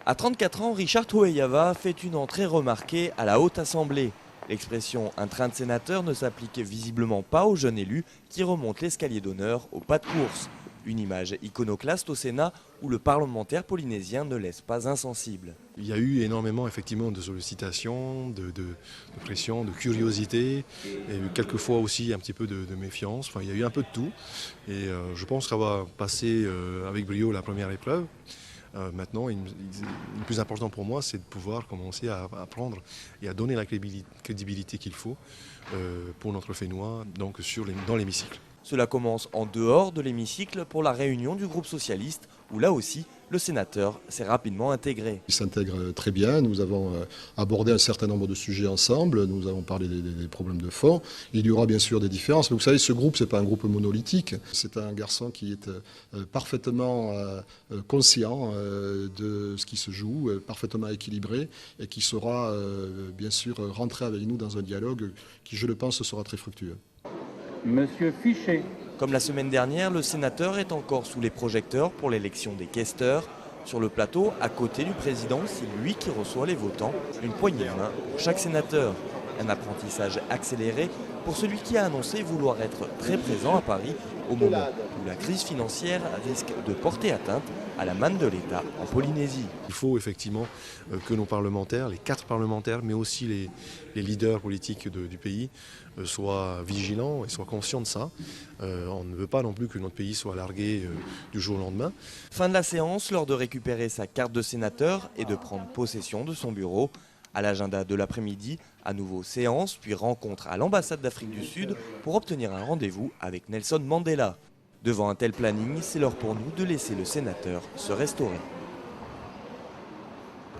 À 34 ans, Richard Toueyava fait une entrée remarquée à la Haute Assemblée. L'expression « un train de sénateur » ne s'applique visiblement pas au jeune élu qui remonte l'escalier d'honneur au pas de course. Une image iconoclaste au Sénat où le parlementaire polynésien ne laisse pas insensible. Il y a eu énormément effectivement de sollicitations, de pression, de curiosité, et quelquefois aussi un petit peu de méfiance. Enfin, il y a eu un peu de tout. Et je pense qu'avoir passé avec brio la première épreuve, maintenant, le plus important pour moi, c'est de pouvoir commencer à apprendre et à donner la crédibilité qu'il faut pour notre Fénois donc dans l'hémicycle. Cela commence en dehors de l'hémicycle pour la réunion du groupe socialiste où là aussi, le sénateur s'est rapidement intégré. Il s'intègre très bien, nous avons abordé un certain nombre de sujets ensemble, nous avons parlé des problèmes de fond. Il y aura bien sûr des différences, mais vous savez, ce groupe, ce n'est pas un groupe monolithique. C'est un garçon qui est parfaitement conscient de ce qui se joue, parfaitement équilibré, et qui saura bien sûr rentrer avec nous dans un dialogue qui, je le pense, sera très fructueux. Monsieur Fichet. Comme la semaine dernière, le sénateur est encore sous les projecteurs pour l'élection des questeurs. Sur le plateau, à côté du président, c'est lui qui reçoit les votants, une poignée de main pour chaque sénateur. Un apprentissage accéléré pour celui qui a annoncé vouloir être très présent à Paris au moment où la crise financière risque de porter atteinte à la manne de l'État en Polynésie. Il faut effectivement que nos parlementaires, les 4 parlementaires, mais aussi les leaders politiques du pays soient vigilants et soient conscients de ça. On ne veut pas non plus que notre pays soit largué du jour au lendemain. Fin de la séance, l'heure de récupérer sa carte de sénateur et de prendre possession de son bureau. À l'agenda de l'après-midi, à nouveau séance, puis rencontre à l'ambassade d'Afrique du Sud pour obtenir un rendez-vous avec Nelson Mandela. Devant un tel planning, c'est l'heure pour nous de laisser le sénateur se restaurer.